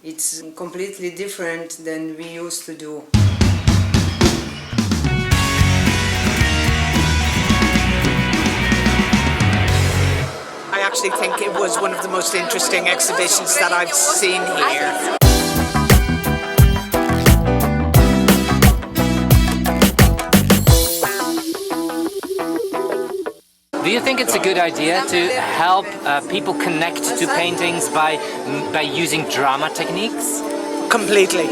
It's completely different than we used to do. I actually think it was one of the most interesting exhibitions that I've seen here. Do you think it's a good idea to help people connect to paintings by using drama techniques? Completely.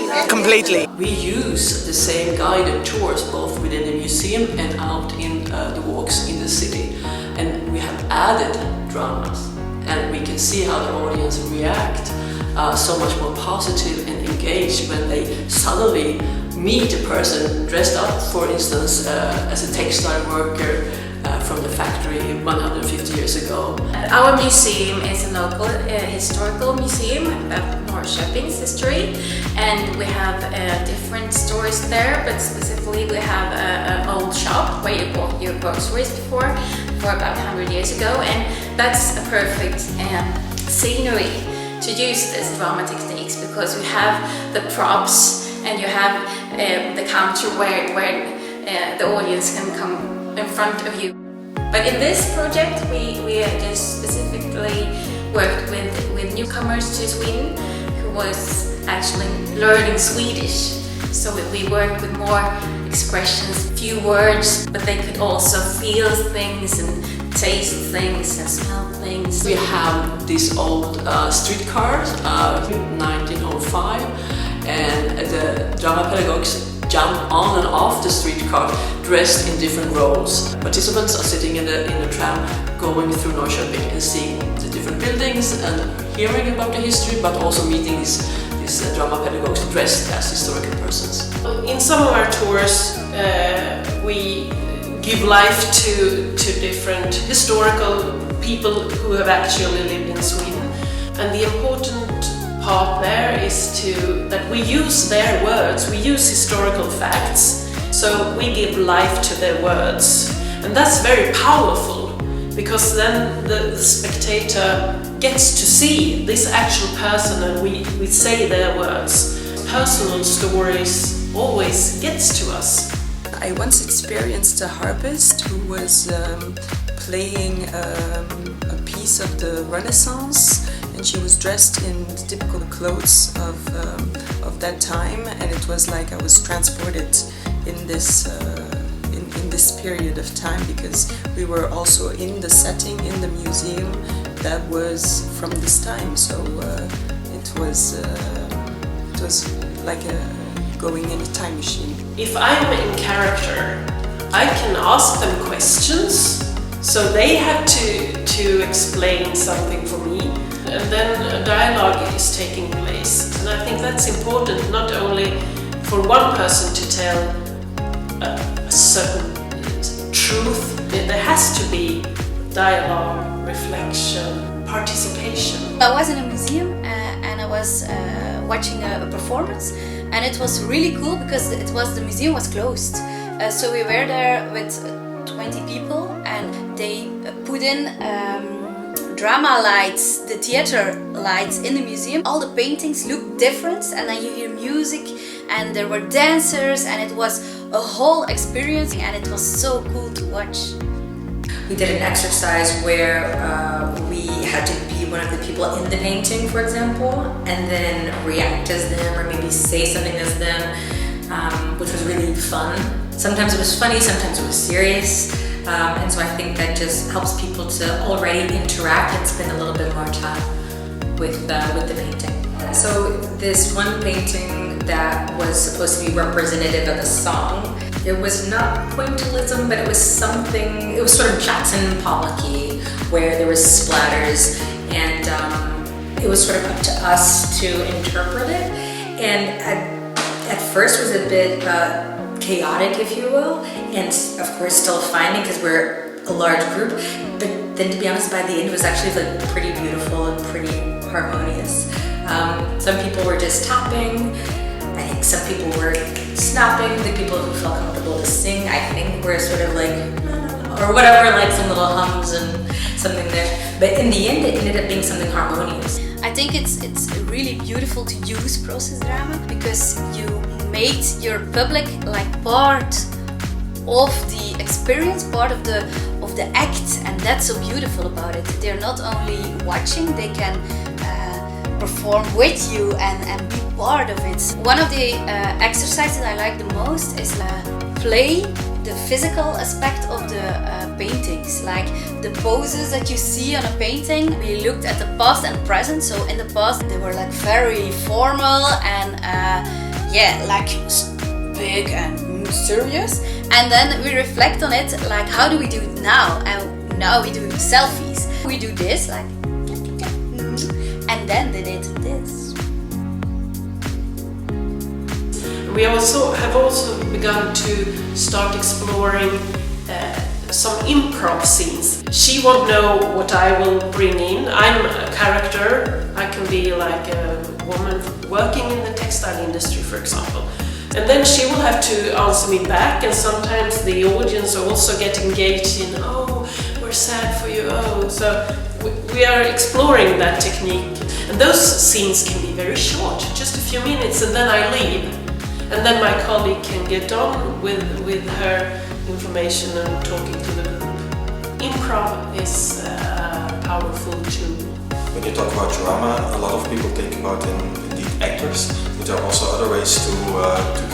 We use the same guided tours both within the museum and out in the walks in the city. And we have added dramas, and we can see how the audience react so much more positive and engaged when they suddenly meet a person dressed up, for instance, as a textile worker from the factory 150 years ago. Our museum is a local historical museum about Norrköping's history, and we have different stores there, but specifically we have an old shop where you bought your groceries before, for about 100 years ago, and that's a perfect scenery to use these drama techniques, because you have the props and you have the counter where the audience can come in front of you. But in this project we just specifically worked with newcomers to Sweden who was actually learning Swedish. So we worked with more expressions, few words, but they could also feel things and taste things and smell things. We have these old streetcars, 1905, and the drama pedagogues jump on and off the streetcar dressed in different roles. Participants are sitting in the tram going through Norrköping and seeing the different buildings and hearing about the history, but also meeting these drama pedagogues dressed as historical persons. In some of our tours we give life to different historical people who have actually lived in Sweden, and the important part there is that we use their words, we use historical facts, so we give life to their words, and that's very powerful, because then the spectator gets to see this actual person and we say their words. Personal stories always gets to us. I once experienced a harpist who was playing a piece of the Renaissance, and she was dressed in the typical clothes of that time, and it was like I was transported in this period of time, because we were also in the setting in the museum that was from this time. So it was like going in a time machine. If I'm in character, I can ask them questions, so they have to explain something for me, and then a dialogue is taking place. And I think that's important, not only for one person to tell a certain truth. There has to be dialogue, reflection, participation. I was in a museum and I was watching a performance, and it was really cool because the museum was closed. So we were there with 20 people, and they put in drama lights, the theater lights in the museum. All the paintings look different, and then you hear music, and there were dancers, and it was a whole experience, and it was so cool to watch. We did an exercise where we had to be one of the people in the painting, for example, and then react as them, or maybe say something as them, which was really fun. Sometimes it was funny, sometimes it was serious, and so I think that just helps people to already interact and spend a little bit more time with the painting. So this one painting that was supposed to be representative of a song, it was not pointillism, but it was something, it was sort of Jackson Pollocky, where there was splatters, and it was sort of up to us to interpret it. And at first was a bit chaotic, if you will, and of course still finding, because we're a large group, but then to be honest, by the end it was actually like pretty beautiful and pretty harmonious. Some people were just tapping, I think some people were snapping, the people who felt comfortable to sing, I think were sort of like, or whatever, like some little hums and something there. But in the end, it ended up being something harmonious. I think it's really beautiful to use process drama because you made your public like part of the experience, part of the act, and that's so beautiful about it. They're not only watching, they can perform with you and be part of it. One of the exercises I like the most is play the physical aspect of the paintings, like the poses that you see on a painting. We looked at the past and present, so in the past they were like very formal and like big and serious, and then we reflect on it, like how do we do it now? And now we do selfies. We do this, like, and then they did this. We have also begun to start exploring some improv scenes. She won't know what I will bring in. I'm a character. I can be like a woman working in the textile industry, for example. And then she will have to answer me back, and sometimes the audience also get engaged in, oh, we're sad for you, oh. So we are exploring that technique. And those scenes can be very short, just a few minutes, and then I leave. And then my colleague can get on with her information and talking to the group. Improv is a powerful tool. When you talk about drama, a lot of people think about indeed actors, but there are also other ways to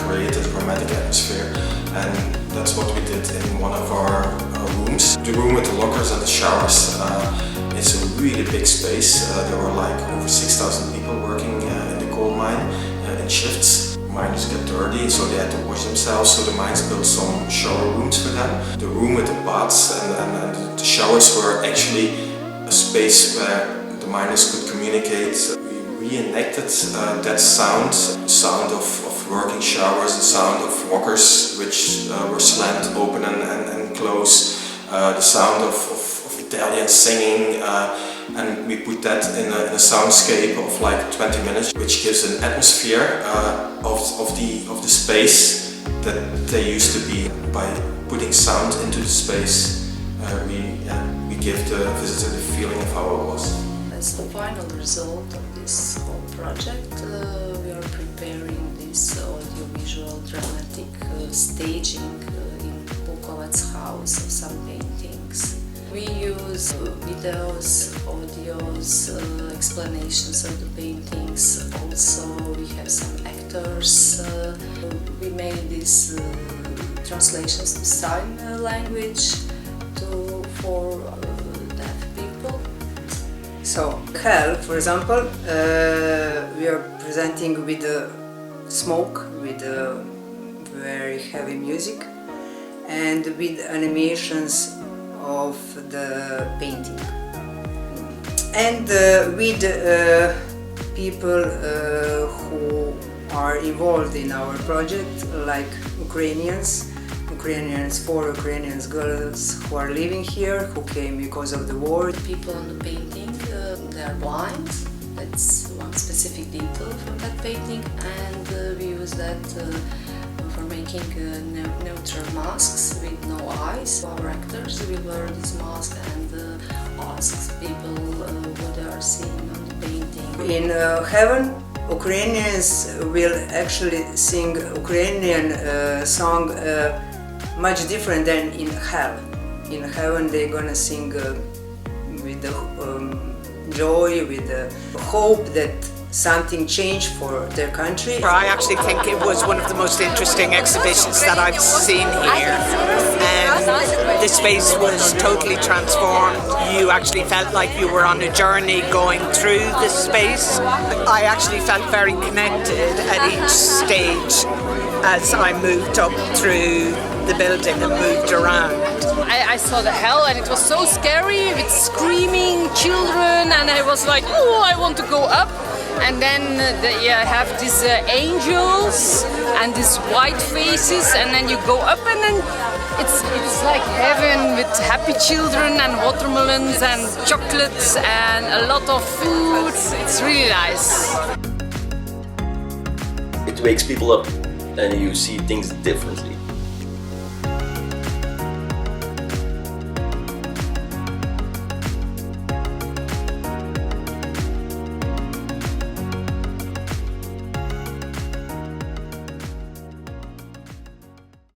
create a dramatic atmosphere, and that's what we did in one of our rooms. The room with the lockers and the showers is a really big space. There were like over 6,000 people working in the coal mine in shifts. Miners get dirty, so they had to wash themselves, so the mines built some shower rooms for them. The room with the baths and the showers were actually a space where the miners could communicate. We reenacted that sound of working showers, the sound of lockers which were slammed open and closed, the sound of Italians singing, and we put that in a soundscape of like 20 minutes, which gives an atmosphere of the space that they used to be. By putting sound into the space, we give the visitor the feeling of how it was. As the final result of this whole project, we are preparing this audiovisual dramatic staging in Bukovac's house of some paintings. We use videos, audios, explanations of the paintings. Also, we have some actors. We made these translations to sign language for deaf people. So, hell, for example, we are presenting with smoke, with very heavy music, and with animations of the painting, and with people who are involved in our project, like Ukrainians, 4 Ukrainian girls who are living here, who came because of the war. People on the painting, they are blind. That's one specific detail from that painting, and we use that for making neutral masks with no eyes. Our actors will wear this mask and ask people what they are seeing on the painting. In heaven, Ukrainians will actually sing Ukrainian song much different than in hell. In heaven, they're gonna sing with the joy, with the hope that something changed for their country. I actually think it was one of the most interesting exhibitions that I've seen here. The space was totally transformed. You actually felt like you were on a journey going through the space. I actually felt very connected at each stage as I moved up through the building and moved around. I saw the hell, and it was so scary with screaming children, and I was like, oh, I want to go up. And then you have these angels and these white faces, and then you go up, and then it's like heaven with happy children and watermelons and chocolates and a lot of food. It's really nice. It wakes people up and you see things differently.